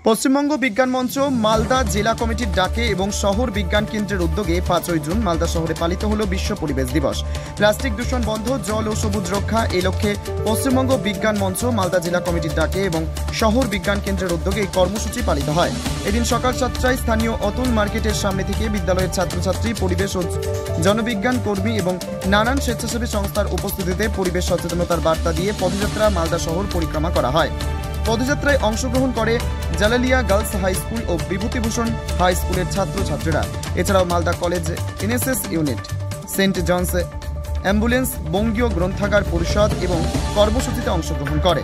পশ্চিমবঙ্গ বিজ্ঞান মঞ্চ মালদা জেলা কমিটির ডাকে এবং শহর বিজ্ঞান কেন্দ্রের উদ্যোগে 5ই জুন মালদা শহরে পালিত হলো বিশ্ব পরিবেশ দিবস। প্লাস্টিক দূষণ বন্ধ, জল ও সবুজ রক্ষা এই লক্ষ্যে পশ্চিমবঙ্গ বিজ্ঞান মঞ্চ মালদা জেলা কমিটির ডাকে এবং শহর বিজ্ঞান কেন্দ্রের উদ্যোগে এই কর্মসূচি পালিত হয়। এদিন সকাল 7টায় স্থানীয় অতুল মার্কেটের সামনে থেকে বিদ্যালয়ের ছাত্রছাত্রী, পরিবেশ ও জনবিজ্ঞান কর্মী এবং নানান স্বেচ্ছাসেবী সংস্থার উপস্থিতিতে পরিবেশ সচেতনতার বার্তা দিয়ে পদযাত্রা মালদা শহর পরিক্রমা করা হয়। পদযাত্রায় অংশগ্রহণ করে জালালিয়া গার্লস হাই স্কুল ও বিভূতিভূষণ হাই স্কুলের ছাত্রছাত্রীরা। এছাড়াও Malda college NSS unit, saint John's ambulance, বঙ্গীয় গ্রন্থাগার পরিষদ এবং কর্মসূচিতে অংশগ্রহণ করে।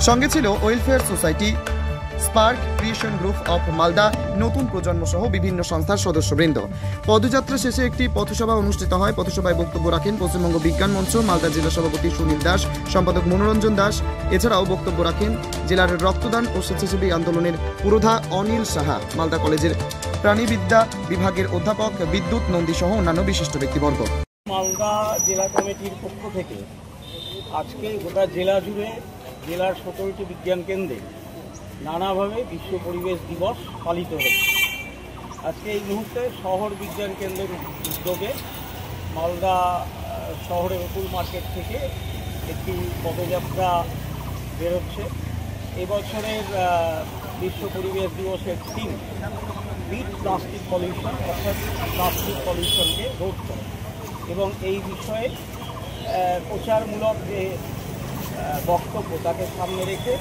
সঙ্গে ছিল welfare society, spark creation group of Malda, নতুন প্রজন্ম সহ বিভিন্ন সংস্থার সদস্যবৃন্দ। পদযাত্রা শেষে একটি পথসভা অনুষ্ঠিত হয়। পথসভায় বক্তব্য রাখেন পশ্চিমবঙ্গ বিজ্ঞান মঞ্চ মালদা জেলা সভাপতি সুনীল দাস, সম্পাদক মনোরঞ্জন দাস। এছাড়াও বক্তব্য রাখেন জেলার রক্তদান ও স্বেচ্ছাসেবী আন্দোলনের পুরোধা অনিল সাহা, মালদা কলেজের প্রাণীবিদ্যা বিভাগের অধ্যাপক বিদ্যুৎ নন্দী সহ অন্যান্য বিশিষ্ট ব্যক্তিবর্গ। মালদা জেলা কমিটির পক্ষ থেকে আজকে গোটা জেলা জুড়ে জেলার 17টি বিজ্ঞান কেন্দ্রে নানাভাবে বিশ্ব পরিবেশ দিবস পালিত হচ্ছে। আজকে এই মুহূর্তে শহর বিজ্ঞান কেন্দ্রের উদ্যোগে মালদা শহরের অতুল মার্কেট থেকে একটি পদযাত্রা বেরোচ্ছে। এবছরের বিশ্ব পরিবেশ দিবসের থিম বিট প্লাস্টিক পলিউশন, অর্থাৎ প্লাস্টিক পলিউশনকে রোধ করা, এবং এই বিষয়ে প্রচারমূলক যে বক্তব্য তাকে সামনে রেখে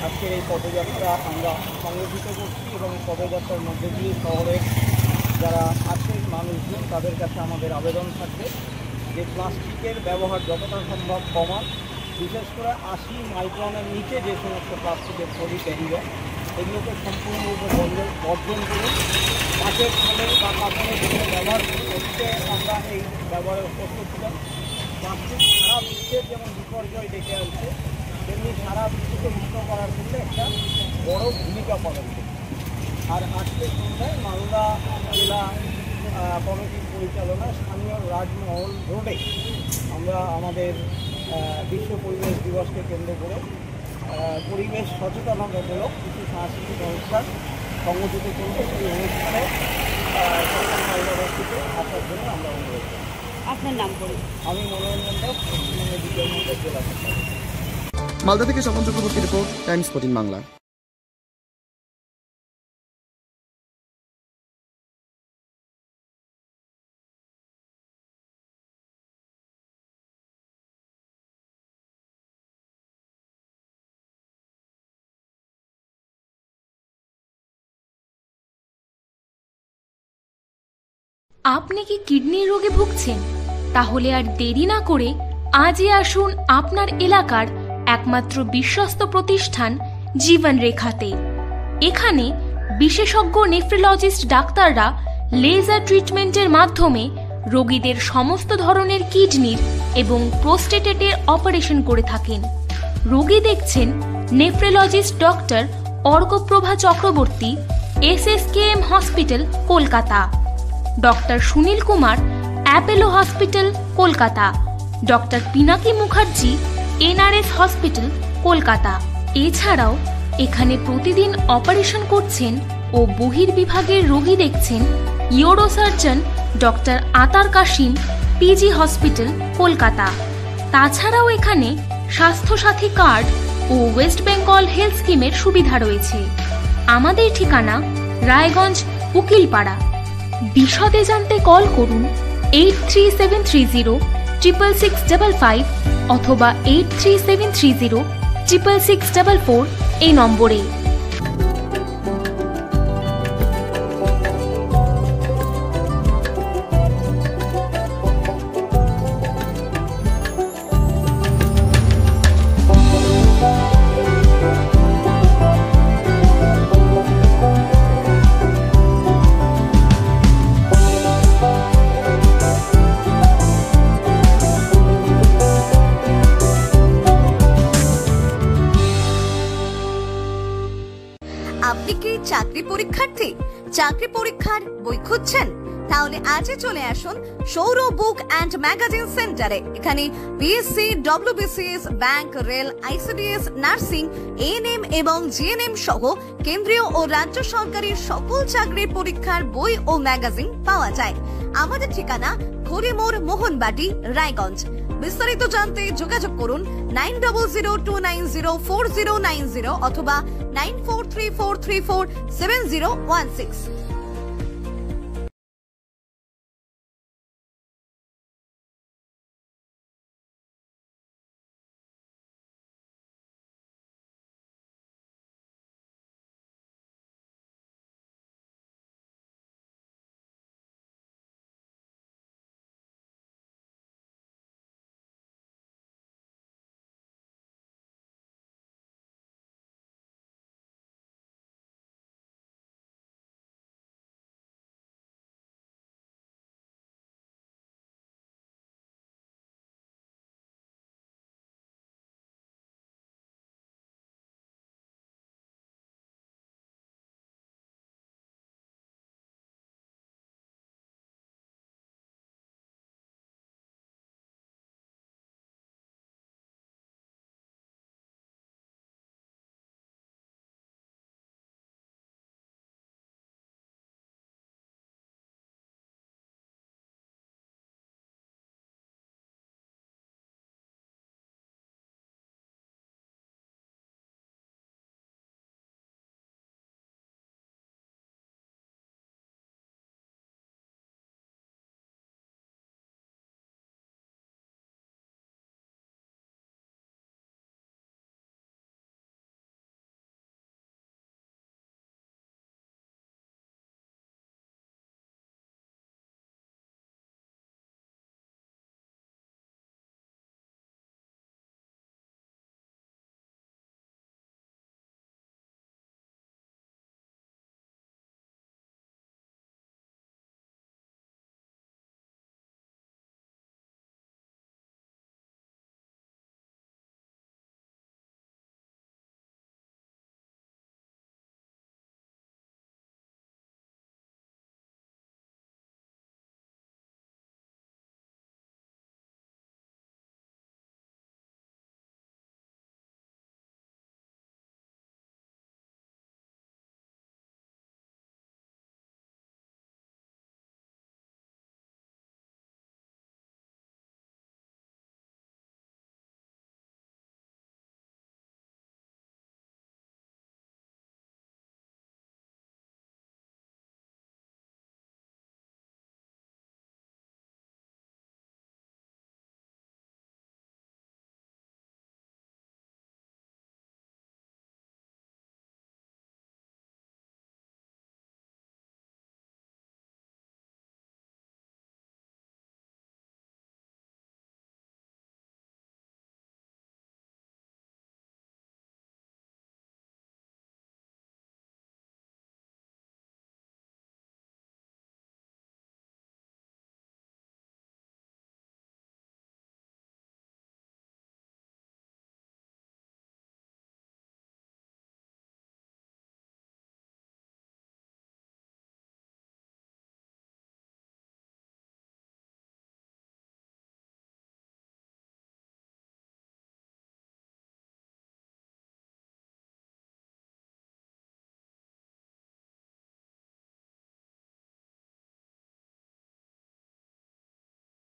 আজকের এই পদযাত্রা আমরা সংগঠিত করছি। এবং পদযাত্রার মধ্যে দিয়ে শহরের যারা আছেন মানুষজন, তাদের কাছে আমাদের আবেদন থাকবে যে প্লাস্টিকের ব্যবহার যতটা সম্ভব কমান, বিশেষ করে 80 মাইক্রনের নিচে যে সমস্ত প্লাস্টিকের থলি ক্যারি ব্যাগ, এগুলোকে সম্পূর্ণরূপে বর্জন করে কাঁচের থলে বা কাপড়ের যেগুলো ব্যবহার করতে আমরা এই ব্যবহারের করতেছিলাম। প্লাস্টিক সারা বিশ্বের যেমন বিপর্যয় ডেকে আনছে, তেমনি সারা বিশ্বকে মুক্ত করার ক্ষেত্রে একটা বড় ভূমিকা পালন করছে। আর আজকে সন্ধ্যায় মালদা জেলা কমিটির পরিচালনায় স্থানীয় রাজমহল রোডে আমরা আমাদের বিশ্ব পরিবেশ দিবসকে কেন্দ্র করে পরিবেশ সচেতনতামূলক কিছু সাংস্কৃতিক অনুষ্ঠান সংগঠিত করব। সেই অনুষ্ঠানে মালদাবাসীকে আসার জন্য আমরা অনুরোধ করি। আপনার নাম করে? আমি মনোরঞ্জন দাস, পশ্চিমবঙ্গ বিজ্ঞান মঞ্চের জেলা সম্পাদক। মালদা থেকে সমন চক্রবর্তী রিপোর্ট, টাইমস 14 বাংলা। আপনি কি কিডনির রোগে ভুগছেন? তাহলে আর দেরি না করে আজই আসুন আপনার এলাকার একমাত্র বিশ্বস্ত প্রতিষ্ঠান জীবন রেখাতে। এখানে বিশেষজ্ঞ নেফ্রোলজিস্ট ডাক্তাররা লেজার ট্রিটমেন্টের মাধ্যমে রোগীদের সমস্ত ধরনের কিডনির এবং প্রোস্টেটের অপারেশন করে থাকেন। রোগী দেখছেন nephrologist doctor Arkaprabha Chakraborty, SSKM hospital, Kolkata. Doctor Sunil Kumar, Apollo hospital, Kolkata. Doctor Pinaki Mukherjee, NRS hospital, Kolkata. এছাড়াও এখানে প্রতিদিন অপারেশন করছেন ও বহির্বিভাগের রোগী দেখছেন ইউরোসার্জন ডক্টর আতার কাশিম, PG হসপিটাল, কলকাতা। তাছাড়াও এখানে স্বাস্থ্যসাথী কার্ড ও ওয়েস্ট বেঙ্গল হেলথ স্কিমের সুবিধা রয়েছে। আমাদের ঠিকানা রায়গঞ্জ, উকিলপাড়া। বিশদে জানতে কল করুন 8373066655 অথবা 8373066644 এই নম্বরে। আপনি কি চাকরি পরীক্ষার্থী? চাকরি পরীক্ষার বই খুঁজছেন? তাহলে আজই চলে আসুন সৌর বুক অ্যান্ড ম্যাগাজিন সেন্টারে। এখানে BSc, WBCS, bank, rail, ICDS, nursing, ANM এবং জিএনএম সহ কেন্দ্রীয় ও রাজ্য সরকারের সকল চাকরির পরীক্ষার বই ও ম্যাগাজিন পাওয়া যায়। আমাদের ঠিকানা খড়িমোড়, মোহনবাটি, রায়গঞ্জ। বিস্তারিত জানতে যোগাযোগ করুন 9002904090 অথবা 9434347016।